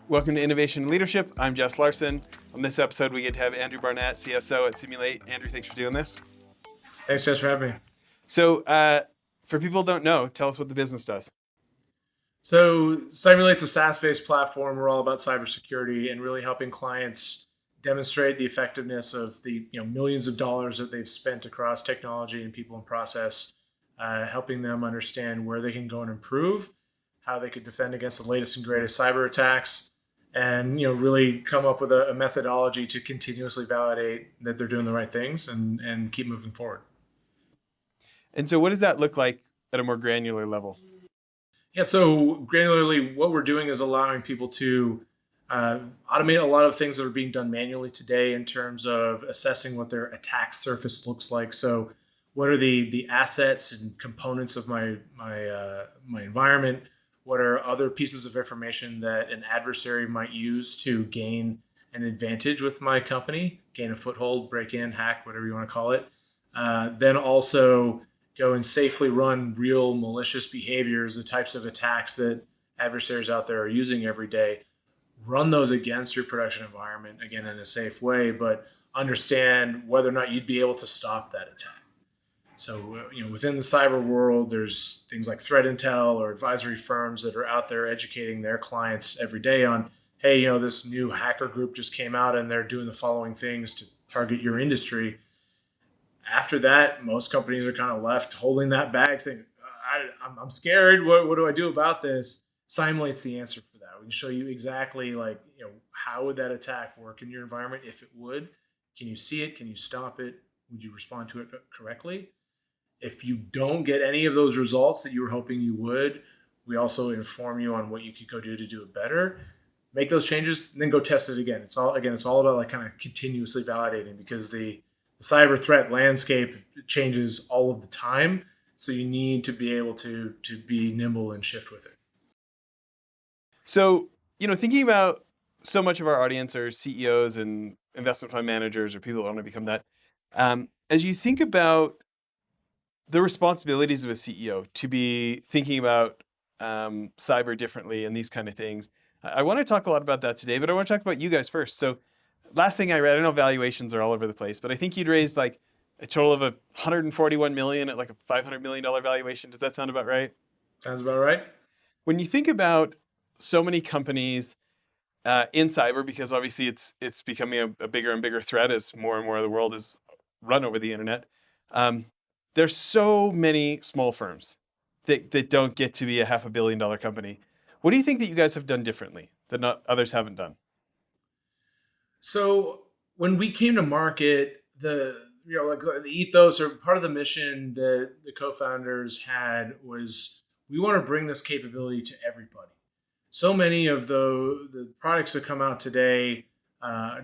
Welcome to Innovation and Leadership. I'm Jess Larson. On this episode, we get to have Andrew Barnett, CSO at Simulate. Andrew, thanks for doing this. Thanks, Jess, for having me. So, for people who don't know, tell us what the business does. So, Simulate's a SaaS-based platform. We're all about cybersecurity and really helping clients demonstrate the effectiveness of the millions of dollars that they've spent across technology and people and process, helping them understand where they can go and improve, how they could defend against the latest and greatest cyber attacks, and really come up with a methodology to continuously validate that they're doing the right things and keep moving forward. And so what does that look like at a more granular level? Yeah, so granularly, what we're doing is allowing people to automate a lot of things that are being done manually today in terms of assessing what their attack surface looks like. So, what are the assets and components of my environment? What are other pieces of information that an adversary might use to gain an advantage with my company, gain a foothold, break in, hack, whatever you want to call it? Then also go and safely run real malicious behaviors, the types of attacks that adversaries out there are using every day. Run those against your production environment, again, in a safe way, but understand whether or not you'd be able to stop that attack. So, within the cyber world, there's things like threat intel or advisory firms that are out there educating their clients every day on, hey, this new hacker group just came out and they're doing the following things to target your industry. After that, most companies are kind of left holding that bag saying, I'm scared. What do I do about this? Simulate's the answer for that. We can show you exactly how would that attack work in your environment if it would. Can you see it? Can you stop it? Would you respond to it correctly? If you don't get any of those results that you were hoping you would, we also inform you on what you could go do to do it better. Make those changes, and then go test it again. It's all about kind of continuously validating, because the cyber threat landscape changes all of the time. So you need to be able to be nimble and shift with it. So, thinking about so much of our audience are CEOs and investment fund managers or people that want to become that. As you think about the responsibilities of a CEO to be thinking about cyber differently and these kind of things, I want to talk a lot about that today, but I want to talk about you guys first. So last thing I read, I know valuations are all over the place, but I think you'd raised like a total of $141 million at like a $500 million valuation. Does that sound about right? Sounds about right. When you think about so many companies in cyber, because obviously it's becoming a bigger and bigger threat as more and more of the world is run over the internet. There's so many small firms that don't get to be a $500 million company. What do you think that you guys have done differently that not others haven't done? So when we came to market, the ethos or part of the mission that the co-founders had was, we want to bring this capability to everybody. So many of the products that come out today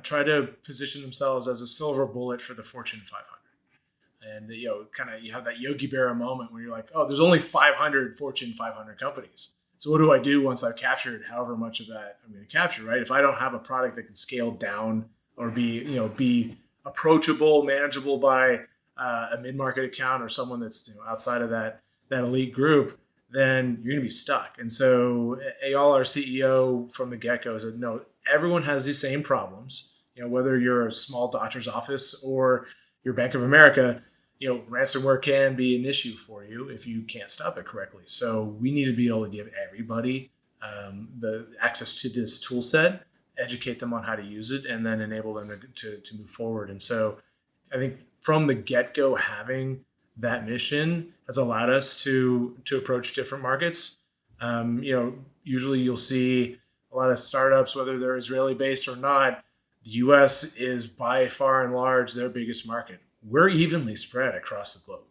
try to position themselves as a silver bullet for the Fortune 500. And you have that Yogi Berra moment where you're like, oh, there's only 500 Fortune 500 companies. So what do I do once I've captured however much of that I'm going to capture, right? If I don't have a product that can scale down or be approachable, manageable by a mid-market account or someone that's outside of that elite group, then you're going to be stuck. And so Eyal, our CEO from the get-go, said, no, everyone has these same problems. Whether you're a small doctor's office or your Bank of America, ransomware can be an issue for you if you can't stop it correctly. So we need to be able to give everybody the access to this tool set, educate them on how to use it, and then enable them to move forward. And so I think from the get-go, having that mission has allowed us to approach different markets. Usually you'll see a lot of startups, whether they're Israeli-based or not, the U.S. is by far and large their biggest market. We're evenly spread across the globe.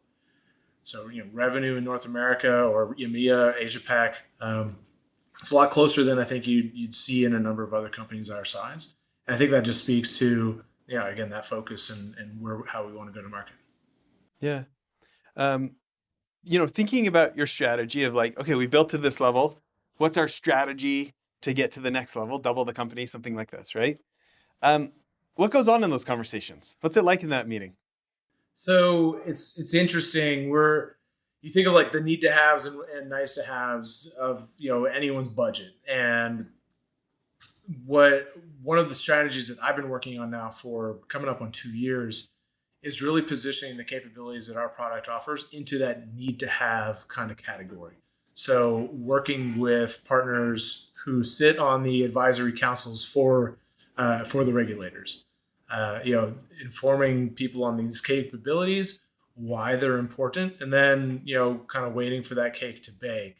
So, revenue in North America or EMEA, Asia Pac, it's a lot closer than I think you'd see in a number of other companies our size. And I think that just speaks to, again, that focus and how we want to go to market. Yeah. Thinking about your strategy of like, okay, we built to this level. What's our strategy to get to the next level, double the company, something like this, right? What goes on in those conversations? What's it like in that meeting? So it's interesting. You think of like the need to haves and nice to haves of anyone's budget, and what one of the strategies that I've been working on now for coming up on 2 years is really positioning the capabilities that our product offers into that need to have kind of category. So working with partners who sit on the advisory councils for the regulators, informing people on these capabilities, why they're important, and then kind of waiting for that cake to bake.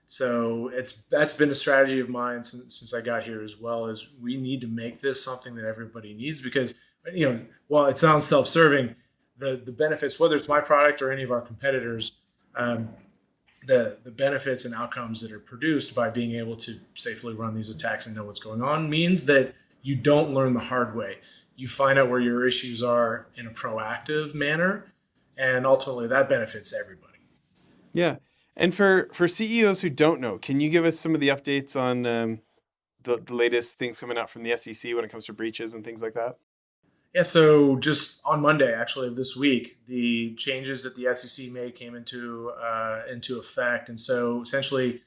So that's been a strategy of mine since I got here as well. Is we need to make this something that everybody needs because while it sounds self-serving, the benefits, whether it's my product or any of our competitors, um, the benefits and outcomes that are produced by being able to safely run these attacks and know what's going on means that you don't learn the hard way. You find out where your issues are in a proactive manner, and ultimately that benefits everybody. Yeah. And for CEOs who don't know, can you give us some of the updates on the latest things coming out from the SEC when it comes to breaches and things like that? Yeah, so just on Monday, actually, of this week, the changes that the SEC made came into effect, and so essentially,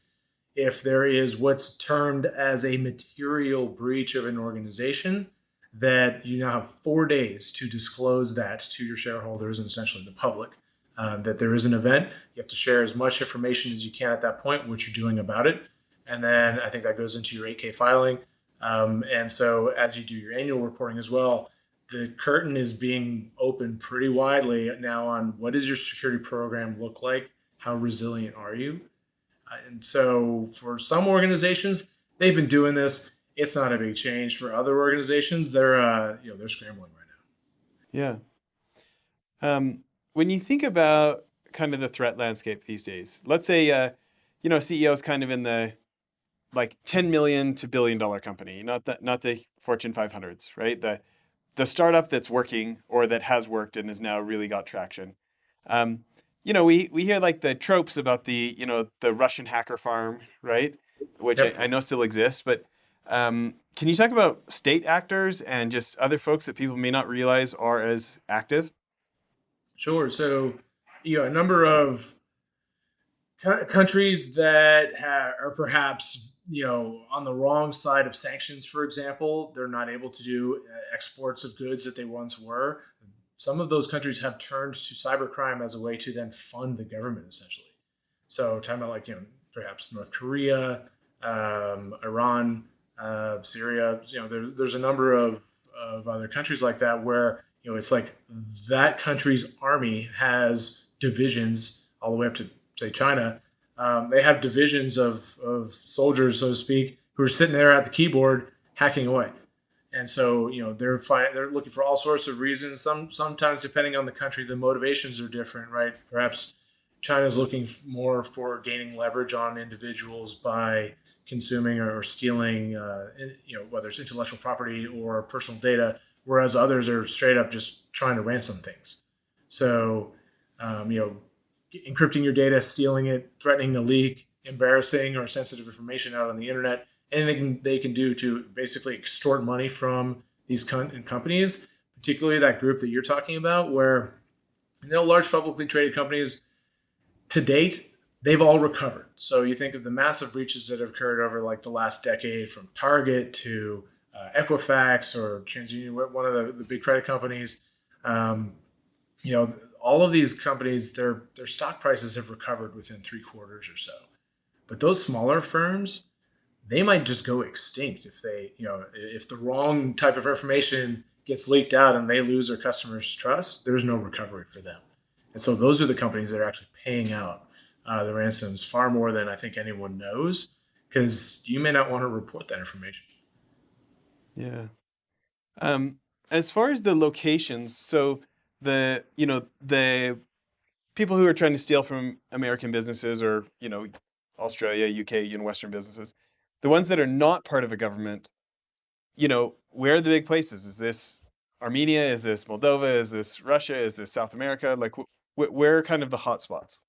if there is what's termed as a material breach of an organization, that you now have 4 days to disclose that to your shareholders and essentially the public. That there is an event, you have to share as much information as you can at that point, what you're doing about it, and then I think that goes into your 8K filing. And so, as you do your annual reporting as well, the curtain is being opened pretty widely now on what does your security program look like? How resilient are you? And so for some organizations, they've been doing this. It's not a big change. For other organizations, they're scrambling right now. Yeah. When you think about kind of the threat landscape these days, let's say CEO is kind of in the like 10 million to billion-dollar company, not the Fortune 500s, right? The startup that's working or that has worked and has now really got traction. Um, we hear like the tropes about the Russian hacker farm, right? Which I Yep. know still exists, but can you talk about state actors and just other folks that people may not realize are as active? Sure. So, a number of countries that are perhaps on the wrong side of sanctions, for example, they're not able to do exports of goods that they once were. Some of those countries have turned to cybercrime as a way to then fund the government, essentially. So, talking about like perhaps North Korea, Iran, Syria. There's a number of other countries like that where it's like that country's army has divisions all the way up to say China. They have divisions of soldiers, so to speak, who are sitting there at the keyboard hacking away. And so, they're looking for all sorts of reasons. Sometimes, depending on the country, the motivations are different, right? Perhaps China's looking more for gaining leverage on individuals by consuming or stealing, whether it's intellectual property or personal data, whereas others are straight up just trying to ransom things. So, um, you know, encrypting your data, stealing it, threatening to leak embarrassing or sensitive information out on the internet, anything they can do to basically extort money from these companies, particularly that group that you're talking about, where large publicly traded companies to date, they've all recovered. So you think of the massive breaches that have occurred over like the last decade, from Target to Equifax or TransUnion, one of the big credit companies. Um, all of these companies, their stock prices have recovered within 3 quarters or so. But those smaller firms, they might just go extinct if if the wrong type of information gets leaked out and they lose their customers' trust. There's no recovery for them. And so those are the companies that are actually paying out the ransoms far more than I think anyone knows, because you may not want to report that information. Yeah. Um, as far as the locations, so the people who are trying to steal from American businesses or Australia, UK, Western businesses, the ones that are not part of a government, where are the big places? Is this Armenia? Is this Moldova? Is this Russia? Is this South America? Like, where are kind of the hot spots?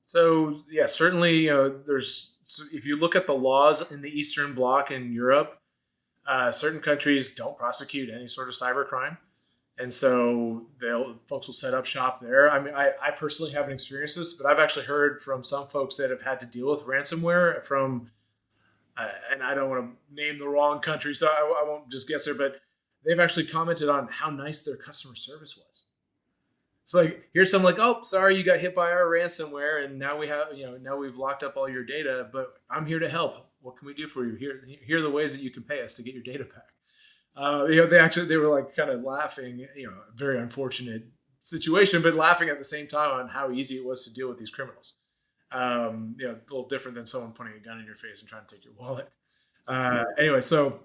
So yeah, certainly, if you look at the laws in the Eastern Bloc in Europe, certain countries don't prosecute any sort of cybercrime. And so folks will set up shop there. I mean, I personally haven't experienced this, but I've actually heard from some folks that have had to deal with ransomware from and I don't want to name the wrong country, so I won't just guess there, but they've actually commented on how nice their customer service was. It's like, here's someone like, oh, sorry, you got hit by our ransomware, and now now we've locked up all your data, but I'm here to help. What can we do for you? Here are the ways that you can pay us to get your data back. They were like kind of laughing, very unfortunate situation, but laughing at the same time on how easy it was to deal with these criminals. A little different than someone putting a gun in your face and trying to take your wallet. Anyway, so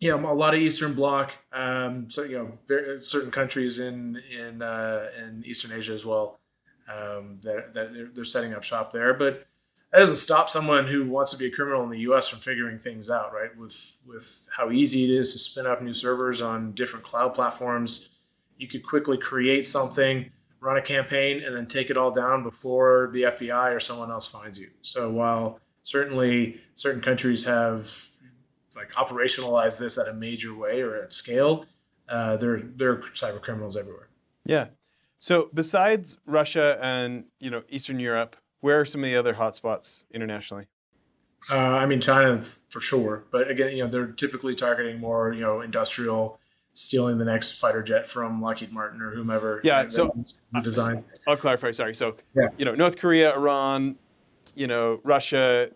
a lot of Eastern Bloc. Certain countries in Eastern Asia as well, that they're setting up shop there. But that doesn't stop someone who wants to be a criminal in the U.S. from figuring things out, right? With how easy it is to spin up new servers on different cloud platforms, you could quickly create something, run a campaign, and then take it all down before the FBI or someone else finds you. So while certainly certain countries have like operationalized this at a major way or at scale, there are cyber criminals everywhere. Yeah. So besides Russia and Eastern Europe, where are some of the other hotspots internationally? China for sure, but again, they're typically targeting more, industrial, stealing the next fighter jet from Lockheed Martin or whomever. Yeah. So design. I'll clarify. Sorry. So Yeah. North Korea, Iran, Russia,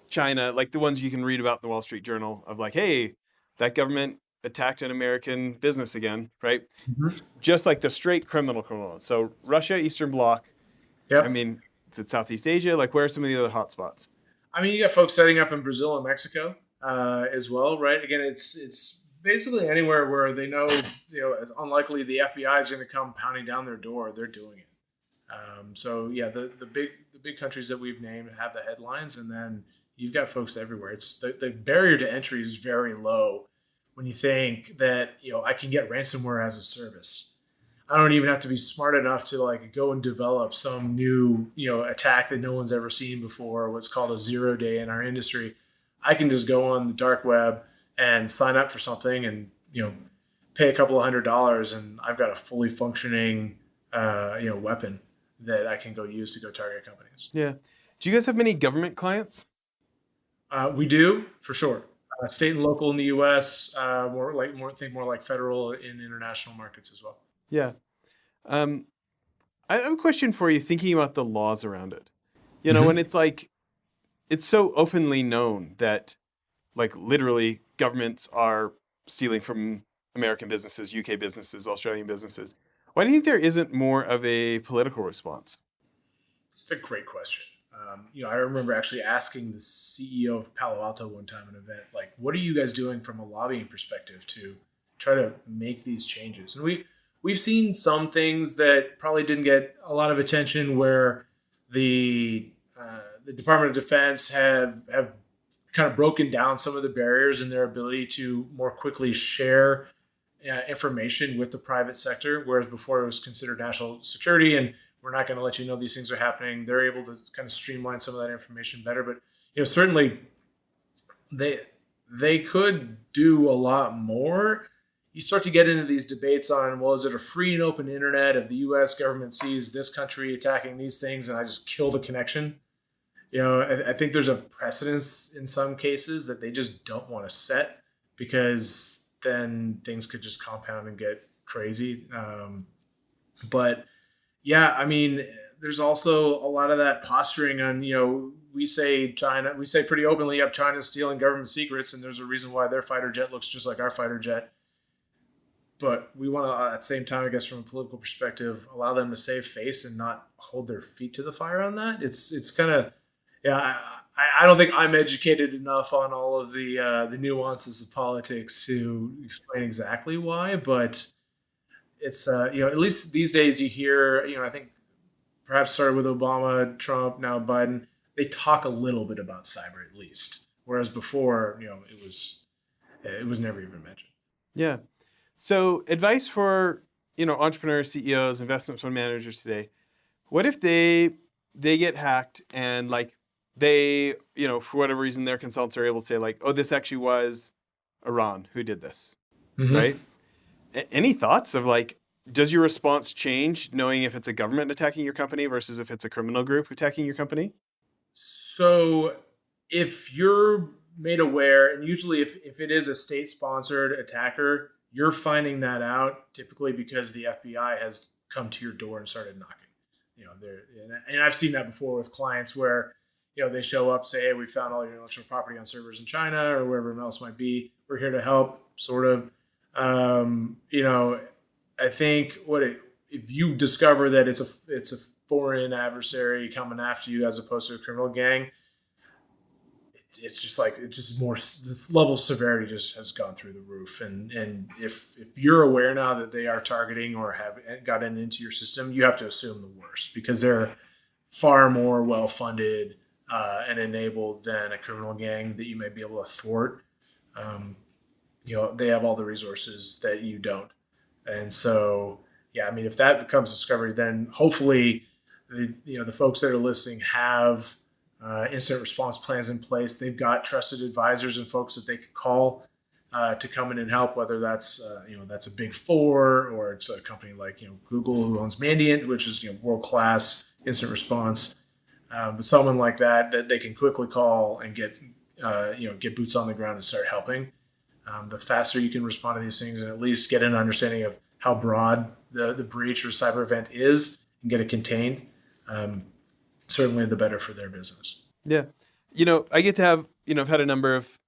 China, like the ones you can read about in the Wall Street Journal of like, hey, that government attacked an American business again, right? Mhm. Just like the straight criminal. So Russia, Eastern Bloc. Yep. I mean, is it Southeast Asia? Like, where are some of the other hotspots? You got folks setting up in Brazil and Mexico as well, right? Again, it's basically anywhere where they know, it's unlikely the FBI is going to come pounding down their door. They're doing it. The big countries that we've named have the headlines, and then you've got folks everywhere. It's the barrier to entry is very low when you think that I can get ransomware as a service. I don't even have to be smart enough to like go and develop some new, attack that no one's ever seen before, what's called a 0-day in our industry. I can just go on the dark web and sign up for something and, pay a couple of $100, and I've got a fully functioning, weapon that I can go use to go target companies. Yeah. Do you guys have many government clients? We do, for sure. State and local in the U.S., more like federal in international markets as well. Yeah. I have a question for you thinking about the laws around it. When it's like, it's so openly known that like literally governments are stealing from American businesses, UK businesses, Australian businesses. Why do you think there isn't more of a political response? It's a great question. I remember actually asking the CEO of Palo Alto one time at an event, like, what are you guys doing from a lobbying perspective to try to make these changes? And we've seen some things that probably didn't get a lot of attention where the Department of Defense have kind of broken down some of the barriers in their ability to more quickly share information with the private sector, whereas before it was considered national security and we're not going to let you know these things are happening. They're able to kind of streamline some of that information better, but certainly they could do a lot more. You start to get into these debates on, well, is it a free and open internet if the U.S. government sees this country attacking these things and I just kill the connection? I think there's a precedence in some cases that they just don't want to set because then things could just compound and get crazy. But yeah, there's also a lot of that posturing on, we say pretty openly, yep, China's stealing government secrets and there's a reason why their fighter jet looks just like our fighter jet. But we want to, at the same time, I guess, from a political perspective, allow them to save face and not hold their feet to the fire on that. It's kind of, I don't think I'm educated enough on all of the nuances of politics to explain exactly why. But it's, at least these days you hear, I think perhaps started with Obama, Trump, now Biden, they talk a little bit about cyber at least. Whereas before, it was never even mentioned. Yeah. So advice for, entrepreneurs, CEOs, investment fund managers today. What if they get hacked and like they, for whatever reason, their consultants are able to say like, oh, this actually was Iran who did this, right? Any thoughts of like, does your response change knowing if it's a government attacking your company versus if it's a criminal group attacking your company? So if you're made aware. And usually, if it is a state-sponsored attacker, you're finding that out typically because the FBI has come to your door and started knocking. And I've seen that before with clients where they show up, say, "Hey, we found all your intellectual property on servers in China or wherever else might be. We're here to help." Sort of. I think if you discover that it's a foreign adversary coming after you as opposed to a criminal gang, it's just like it's just more, this level of severity just has gone through the roof. And if you're aware now that they are targeting or have gotten into your system, you have to assume the worst because they're far more well funded and enabled than a criminal gang that you may be able to thwart. They have all the resources that you don't. And so, yeah, I mean, if that becomes discovery, then hopefully the folks that are listening have incident response plans in place. They've got trusted advisors and folks that they can call to come in and help, whether that's that's a big four or it's a company like Google, who owns Mandiant, which is world-class incident response. But someone like that they can quickly call and get boots on the ground and start helping. The faster you can respond to these things and at least get an understanding of how broad the breach or cyber event is and get it contained, certainly the better for their business. Yeah. I get to have, I've had a number of,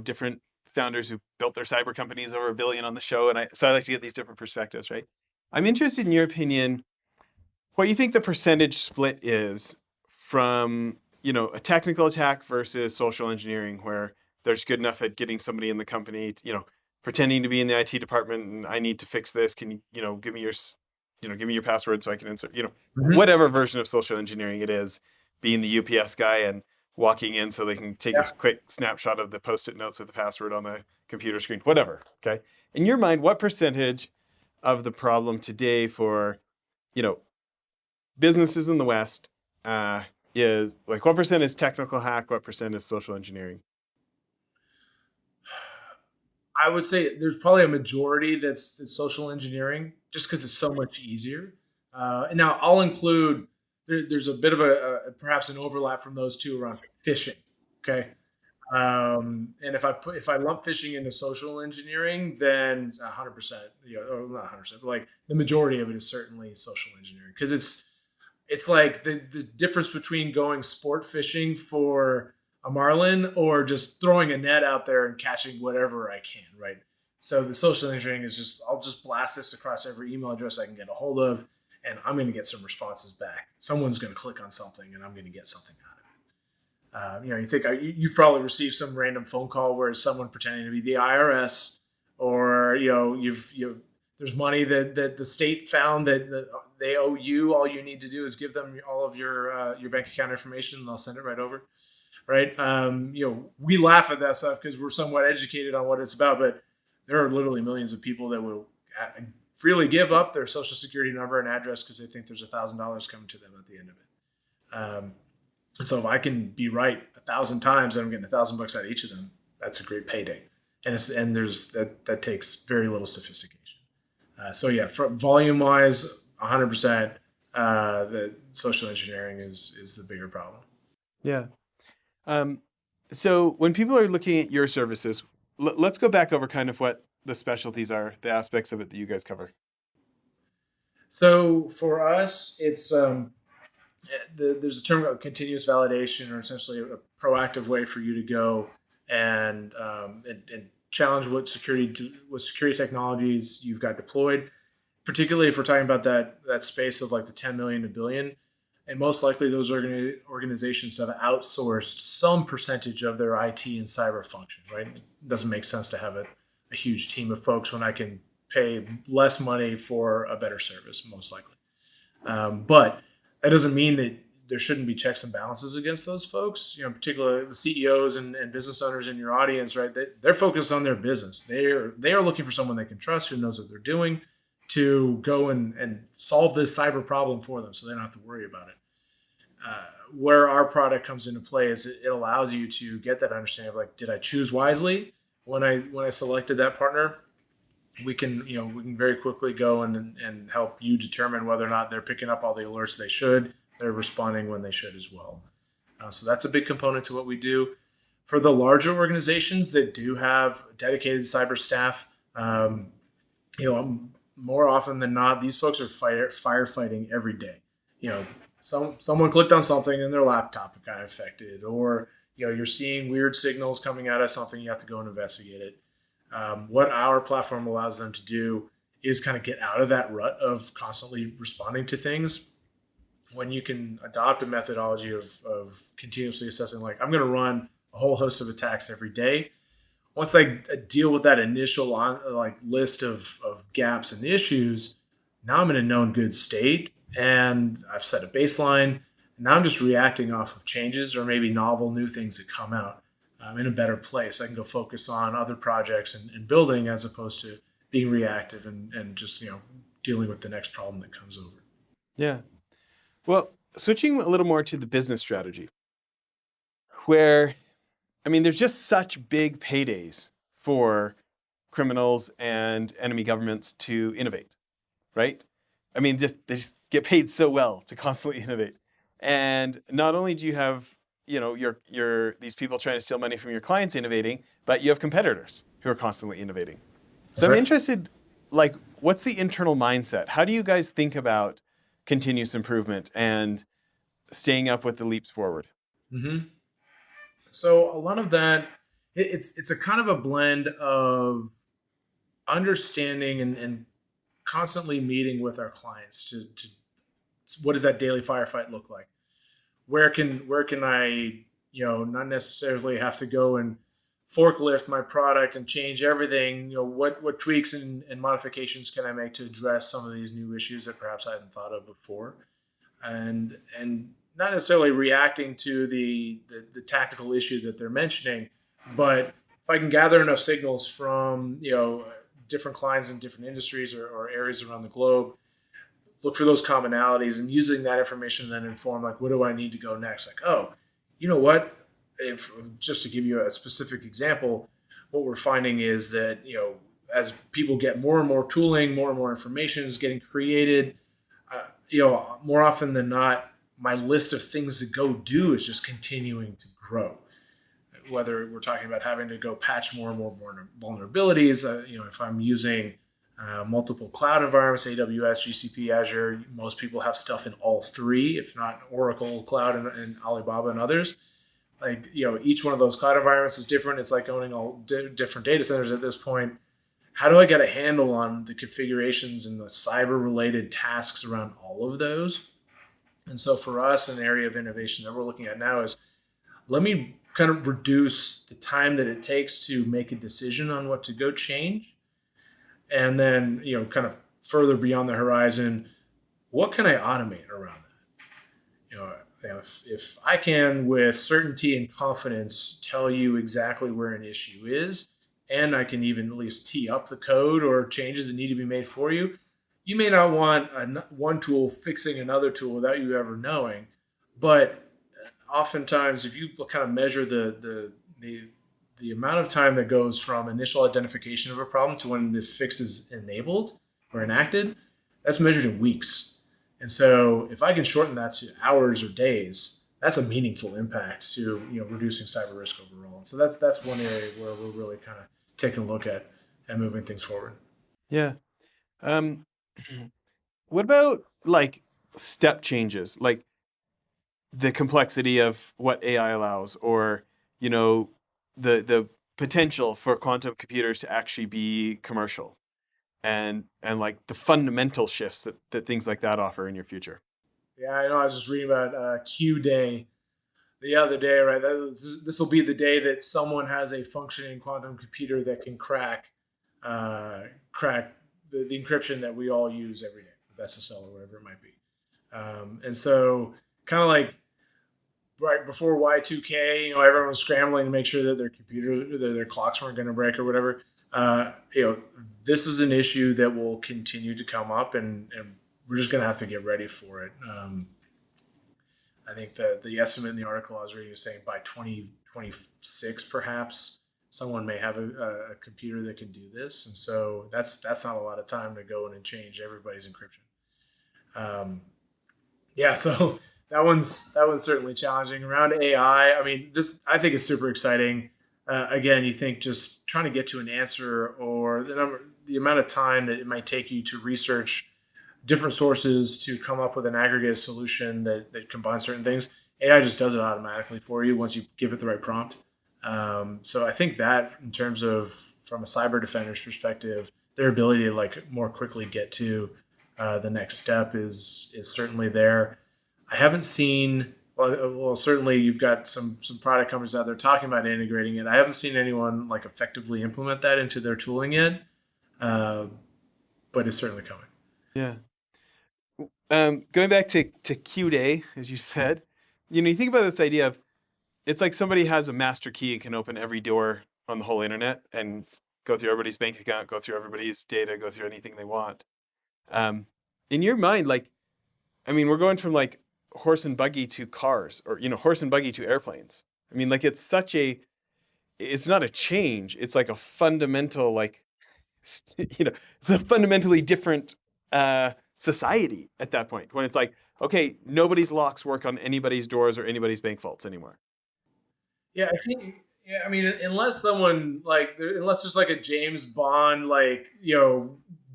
different founders who built their cyber companies over $1 billion on the show. So I like to get these different perspectives, right? I'm interested in your opinion, what you think the percentage split is from, a technical attack versus social engineering, where they're just good enough at getting somebody in the company, pretending to be in the IT department and I need to fix this. Can you, give me your password so I can insert, whatever version of social engineering it is, being the UPS guy and walking in so they can take a quick snapshot of the Post-it notes with the password on the computer screen, whatever. Okay. In your mind, what percentage of the problem today for, businesses in the West is like, what percent is technical hack? What percent is social engineering? I would say there's probably a majority that's social engineering, just because it's so much easier. And now I'll include there's a bit of perhaps an overlap from those two around phishing. Okay, and if I lump phishing into social engineering, then 100%, or not 100%, but like the majority of it is certainly social engineering because it's like the difference between going sport fishing for a marlin or just throwing a net out there and catching whatever I can, right? So the social engineering is just, I'll just blast this across every email address I can get a hold of, and I'm going to get some responses back. Someone's going to click on something, and I'm going to get something out of it. You think you've probably received some random phone call where it's someone pretending to be the IRS, or there's money that the state found that they owe you. All you need to do is give them all of your bank account information, and they'll send it right over. Right? We laugh at that stuff because we're somewhat educated on what it's about, but there are literally millions of people that will freely give up their social security number and address because they think there's $1,000 coming to them at the end of it. And so if I can be right 1,000 times and I'm getting $1,000 out of each of them, that's a great payday. And there's that takes very little sophistication. So yeah, volume wise, 100%. The social engineering is the bigger problem. Yeah. So when people are looking at your services, let's go back over kind of what the specialties are, the aspects of it that you guys cover. So for us, it's there's a term called continuous validation, or essentially a proactive way for you to go and challenge what security technologies you've got deployed. Particularly if we're talking about that space of like the 10 million to billion. And most likely those organizations have outsourced some percentage of their IT and cyber function, right? It doesn't make sense to have a huge team of folks when I can pay less money for a better service, most likely. But that doesn't mean that there shouldn't be checks and balances against those folks, particularly the CEOs and business owners in your audience, right? They're focused on their business. They are looking for someone they can trust, who knows what they're doing, to go and solve this cyber problem for them so they don't have to worry about it. Where our product comes into play is it allows you to get that understanding of like, did I choose wisely when I selected that partner? We can very quickly go and help you determine whether or not they're picking up all the alerts they should, they're responding when they should as well. So that's a big component to what we do. For the larger organizations that do have dedicated cyber staff, more often than not, these folks are firefighting every day. You know, someone clicked on something and their laptop got infected, or you're seeing weird signals coming out of something. You have to go and investigate it. What our platform allows them to do is kind of get out of that rut of constantly responding to things. When you can adopt a methodology of continuously assessing, like, I'm going to run a whole host of attacks every day. Once I deal with that initial list of gaps and issues, now I'm in a known good state, and I've set a baseline. And now I'm just reacting off of changes or maybe novel new things that come out. I'm in a better place. I can go focus on other projects and building, as opposed to being reactive and just dealing with the next problem that comes over. Yeah. Well, switching a little more to the business strategy, where, I mean, there's just such big paydays for criminals and enemy governments to innovate, right? I mean, they just get paid so well to constantly innovate. And not only do you have, your these people trying to steal money from your clients innovating, but you have competitors who are constantly innovating. So I'm Right. interested, like, what's the internal mindset? How do you guys think about continuous improvement and staying up with the leaps forward? hmm So a lot of that, it's a kind of a blend of understanding and constantly meeting with our clients to what does that daily firefight look like? Where can I, not necessarily have to go and forklift my product and change everything. What tweaks and modifications can I make to address some of these new issues that perhaps I hadn't thought of before, and not necessarily reacting to the tactical issue that they're mentioning, but if I can gather enough signals from different clients in different industries or areas around the globe, look for those commonalities, and using that information then inform, like, what do I need to go next? Like, oh, you know what? If just to give you a specific example, what we're finding is that as people get more and more tooling, more and more information is getting created. More often than not, my list of things to go do is just continuing to grow. Whether we're talking about having to go patch more and more vulnerabilities, if I'm using multiple cloud environments, AWS, GCP, Azure. Most people have stuff in all three, if not Oracle Cloud and Alibaba and others. Like, each one of those cloud environments is different. It's like owning all different data centers at this point. How do I get a handle on the configurations and the cyber related tasks around all of those? And so for us, an area of innovation that we're looking at now is, let me kind of reduce the time that it takes to make a decision on what to go change, and then kind of further beyond the horizon, what can I automate around that? If I can with certainty and confidence tell you exactly where an issue is, and I can even at least tee up the code or changes that need to be made for you, you may not want one tool fixing another tool without you ever knowing. But oftentimes, if you kind of measure the amount of time that goes from initial identification of a problem to when the fix is enabled or enacted, that's measured in weeks. And so if I can shorten that to hours or days, that's a meaningful impact to reducing cyber risk overall. And so that's one area where we're really kind of taking a look at and moving things forward. Yeah. Um, what about like step changes, like the complexity of what AI allows, or the potential for quantum computers to actually be commercial, and like the fundamental shifts that things like that offer in your future? Yeah, I know. I was just reading about Q Day the other day, right? This will be the day that someone has a functioning quantum computer that can crack the encryption that we all use every day with SSL or whatever it might be. And so, kind of like right before Y2K, everyone was scrambling to make sure that their clocks weren't going to break or whatever. This is an issue that will continue to come up, and we're just going to have to get ready for it. I think the estimate in the article I was reading is saying by 2026, perhaps someone may have a computer that can do this, and so that's not a lot of time to go in and change everybody's encryption. Yeah, so that one's certainly challenging around AI. I mean, this I think is super exciting. Again, you think just trying to get to an answer or the amount of time that it might take you to research different sources to come up with an aggregate solution that combines certain things. AI just does it automatically for you once you give it the right prompt. So I think that in terms of from a cyber defender's perspective, their ability to like more quickly get to the next step is certainly there. I haven't seen. Well, certainly you've got some product companies out there talking about integrating it. I haven't seen anyone like effectively implement that into their tooling yet, uh, but it's certainly coming. Yeah. Going back to Q Day, as you said, you think about this idea of it's like somebody has a master key and can open every door on the whole internet and go through everybody's bank account, go through everybody's data, go through anything they want. Um, in your mind, like, I mean, we're going from like horse and buggy to cars, or horse and buggy to airplanes. I mean, like, it's not a change. It's like a fundamental, like, it's a fundamentally different society at that point when it's like, okay, nobody's locks work on anybody's doors or anybody's bank vaults anymore. Yeah, I think. Yeah, I mean, unless someone unless there's like a James Bond, like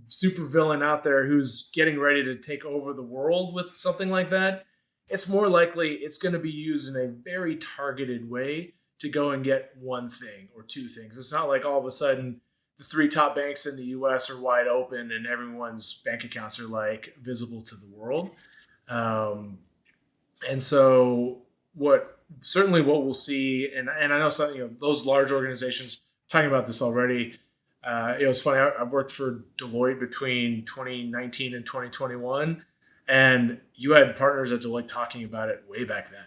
super villain out there who's getting ready to take over the world with something like that, it's more likely it's going to be used in a very targeted way to go and get one thing or two things. It's not like all of a sudden the three top banks in the U.S. are wide open and everyone's bank accounts are like visible to the world. Um, and so what we'll see, and I know some those large organizations talking about this already. It was funny. I worked for Deloitte between 2019 and 2021, and you had partners at Deloitte talking about it way back then.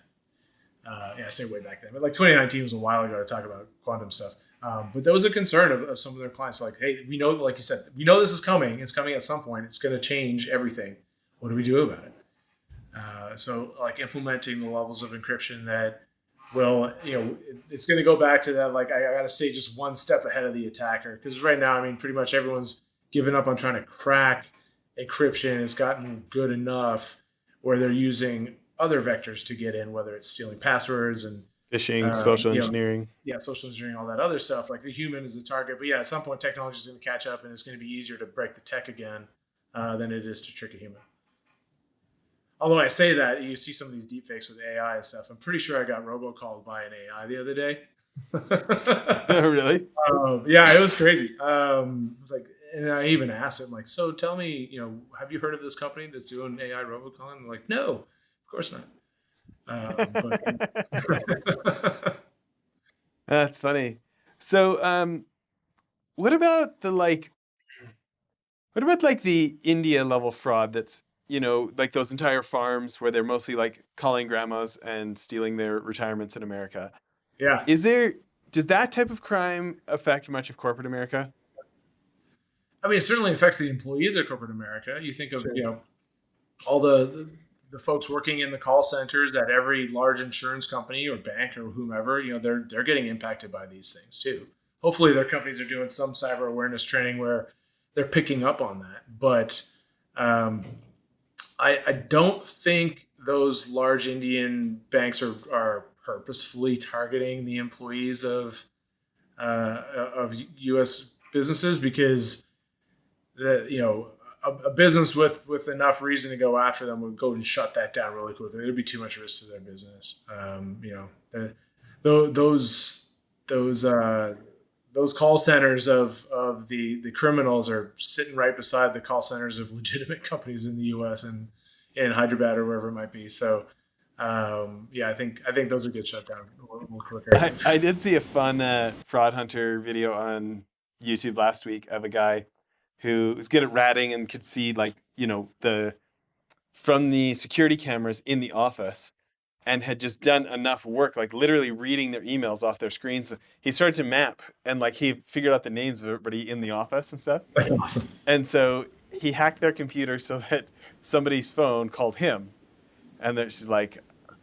Yeah, I say way back then, but like 2019 was a while ago to talk about quantum stuff. But there was a concern of some of their clients, like, hey, we know, like you said, we know this is coming. It's coming at some point. It's going to change everything. What do we do about it? So like implementing the levels of encryption that will, it's going to go back to that. Like I got to stay just one step ahead of the attacker. Because right now, I mean, pretty much everyone's given up on trying to crack encryption. It's gotten good enough where they're using other vectors to get in, whether it's stealing passwords and, Phishing, social you know, engineering. yeah, social engineering, all that other stuff. Like the human is the target. But yeah, at some point, technology is going to catch up and it's going to be easier to break the tech again than it is to trick a human. Although I say that, you see some of these deepfakes with AI and stuff. I'm pretty sure I got robocalled by an AI the other day. Really? Yeah, it was crazy. It was like, and I even asked him, like, so tell me, have you heard of this company that's doing AI robocalling? I'm like, no, of course not. But That's funny. So, what about the India level fraud that's, like those entire farms where they're mostly like calling grandmas and stealing their retirements in America? yeah, Does that type of crime affect much of corporate America? I mean, it certainly affects the employees of corporate America. You think of, Sure. all the folks working in the call centers at every large insurance company or bank or whomever, they're getting impacted by these things too. Hopefully, their companies are doing some cyber awareness training where they're picking up on that. But um, I don't think those large Indian banks are purposefully targeting the employees of U.S. businesses because a business with enough reason to go after them would go and shut that down really quickly. There'd be too much risk to their business. Those those those call centers of the criminals are sitting right beside the call centers of legitimate companies in the U.S. and in Hyderabad or wherever it might be. So yeah, I think those would get shut down a little quicker. I did see a fun fraud hunter video on YouTube last week of a guy who was good at ratting and could see, like, the from the security cameras in the office, and had just done enough work, like literally reading their emails off their screens. He started to map, and like he figured out the names of everybody in the office and stuff. That's awesome. And so he hacked their computer so that somebody's phone called him, and then she's like,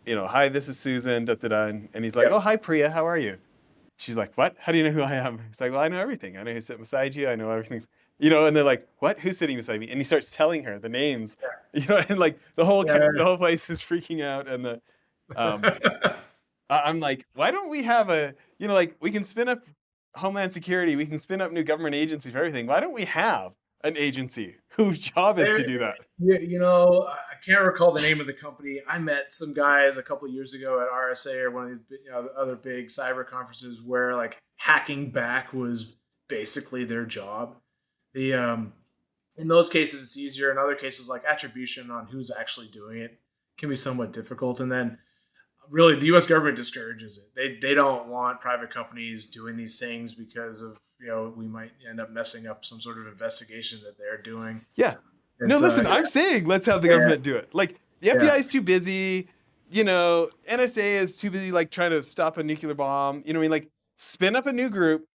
hi, this is Susan, da da da, and he's like, Yeah. oh, hi Priya, how are you? She's like, what? How do you know who I am? He's like, well, I know everything. I know who's sitting beside you. I know everything. You know, and they're like, what? Who's sitting beside me? And he starts telling her the names, you know, and like the whole place is freaking out. And um, I'm like, why don't we have you know, like we can spin up Homeland Security, we can spin up new government agencies for everything. Why don't we have an agency whose job is to do that? Yeah, you know, I can't recall the name of the company. I met some guys a couple of years ago at RSA or one of these, you know, the other big cyber conferences where like hacking back was basically their job. The In those cases it's easier. In other cases, like attribution on who's actually doing it can be somewhat difficult. And then really the U.S. government discourages it. They don't want private companies doing these things because of, you know, we might end up messing up some sort of investigation that they're doing. Yeah. No, It's listen, I'm saying let's have the yeah, government do it. Like the yeah, FBI is too busy, you know, NSA is too busy like trying to stop a nuclear bomb. You know what I mean? Like spin up a new group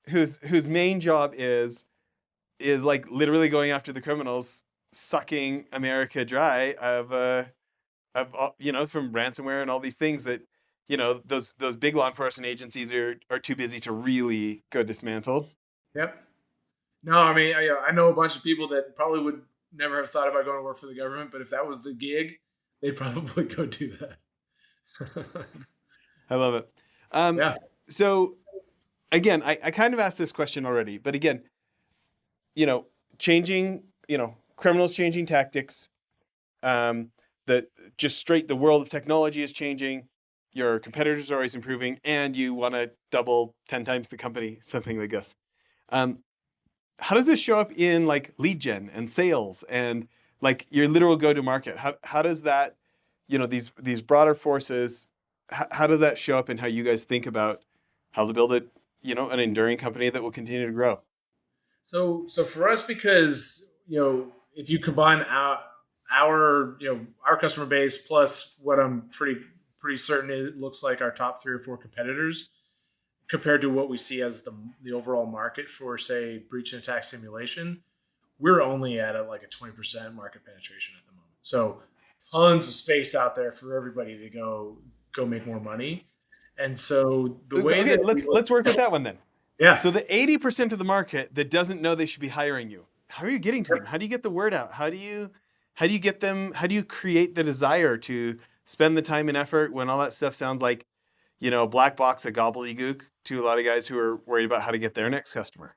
whose main job is like literally going after the criminals, sucking America dry of you know, from ransomware and all these things that, you know, those big law enforcement agencies are too busy to really go dismantle. yep. No, I mean, I know a bunch of people that probably would never have thought about going to work for the government, but if that was the gig, they'd probably go do that. I love it. Um, Yeah. so again, I kind of asked this question already, but again, you know, changing, you know, criminals changing tactics, um, the just straight the world of technology is changing. Your competitors are always improving, and you want to double 10 times the company, something like this. Um, how does this show up in like lead gen and sales and like your literal go to market? How does that, you know, these broader forces, how does that show up in how you guys think about how to build it, you know, an enduring company that will continue to grow? So for us, because you know, if you combine our you know our customer base plus what I'm pretty certain it looks like our top 3 or 4 competitors compared to what we see as the overall market for say breach and attack simulation, we're only at like a 20% market penetration at the moment. So tons of space out there for everybody to go make more money. And so the way Okay, that we look, let's work with that one then. yeah, So the 80% of the market that doesn't know they should be hiring you, how are you getting to them? How do you get the word out? How do you get them? How do you create the desire to spend the time and effort when all that stuff sounds like, you know, a black box of gobbledygook to a lot of guys who are worried about how to get their next customer?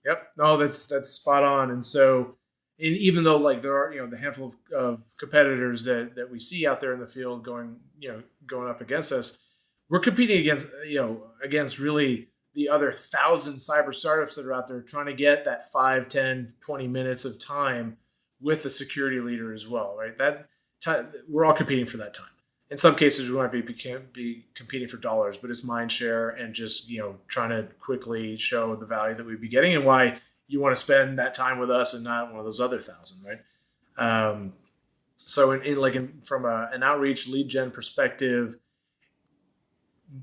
yep, no, that's spot on. And so, and even though like there are you know the handful of competitors that we see out there in the field going going up against us, we're competing against against really the other 1,000 cyber startups that are out there trying to get that 5, 10, 20 minutes of time with the security leader as well, right? That time, we're all competing for that time. In some cases, we might be competing for dollars, but it's mind share and just trying to quickly show the value that we'd be getting and why you want to spend that time with us and not one of those other 1,000, right? So from an outreach lead gen perspective,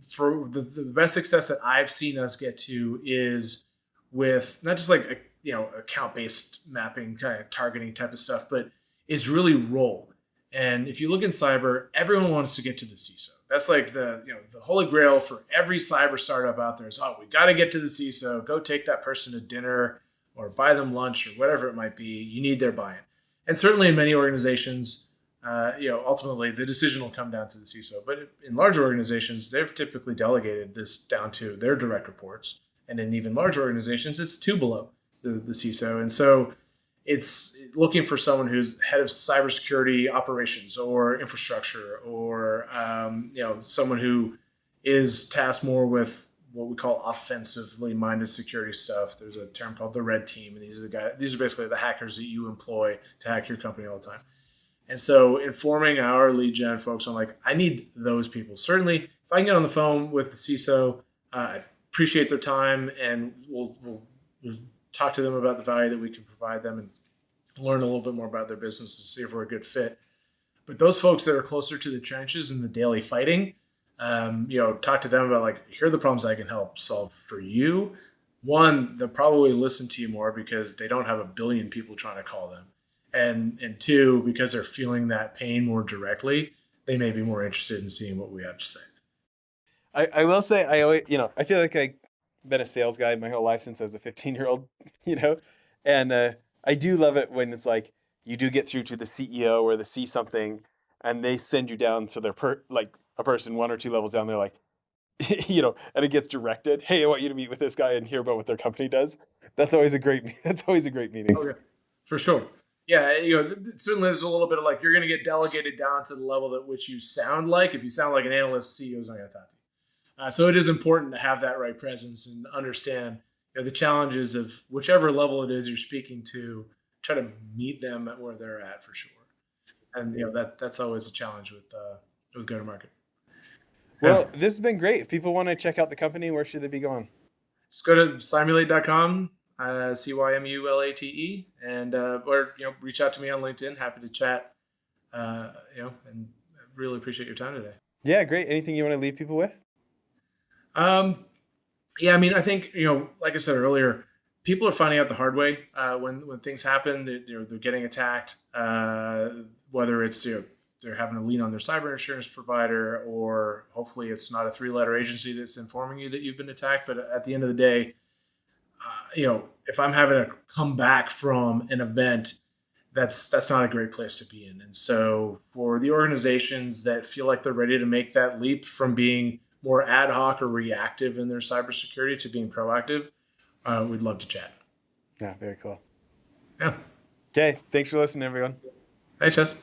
for the best success that I've seen us get to is with not just like account based mapping kind of targeting type of stuff, but is really role. And if you look in cyber, everyone wants to get to the CISO. That's like the holy grail for every cyber startup out there is, oh, we got to get to the CISO. Go take that person to dinner or buy them lunch or whatever it might be. You need their buy-in. And certainly in many organizations, ultimately the decision will come down to the CISO. But in larger organizations, they've typically delegated this down to their direct reports. And in even larger organizations, it's 2 below the CISO. And so it's looking for someone who's head of cybersecurity operations or infrastructure, or someone who is tasked more with what we call offensively minded security stuff. There's a term called the red team, and these are basically the hackers that you employ to hack your company all the time. And so informing our lead gen folks on like, I need those people. Certainly, if I can get on the phone with the CISO, I appreciate their time, and we'll talk to them about the value that we can provide them and learn a little bit more about their business to see if we're a good fit. But those folks that are closer to the trenches and the daily fighting, talk to them about like, here are the problems I can help solve for you. One, they'll probably listen to you more because they don't have a billion people trying to call them. And 2, because they're feeling that pain more directly, they may be more interested in seeing what we have to say. I will say I always, I feel like I've been a sales guy my whole life since I was a 15-year-old, you know, and I do love it when it's like you do get through to the CEO or the C something, and they send you down to their like a person one or two levels down. They're like, and it gets directed. Hey, I want you to meet with this guy and hear about what their company does. That's always a great. That's always a great meeting. Okay, for sure. Yeah, certainly there's a little bit of like you're going to get delegated down to the level at which you sound like. If you sound like an analyst, CEO's not going to talk to you. So it is important to have that right presence and understand the challenges of whichever level it is you're speaking to. Try to meet them at where they're at for sure, and that's always a challenge with go to market. Yeah, Well, this has been great. If people want to check out the company, where should they be going? just go to cymulate.com, CYMULATE, and or reach out to me on LinkedIn. Happy to chat. And really appreciate your time today. Yeah, great. Anything you want to leave people with? Yeah, I mean, I think like I said earlier, people are finding out the hard way when things happen. They're getting attacked, whether it's they're having to lean on their cyber insurance provider, or hopefully it's not a 3-letter agency that's informing you that you've been attacked. But at the end of the day, if I'm having to come back from an event, that's not a great place to be in. And so for the organizations that feel like they're ready to make that leap from being more ad hoc or reactive in their cybersecurity to being proactive, we'd love to chat. Yeah, very cool. Yeah. Okay, thanks for listening, everyone. Thanks, Jess.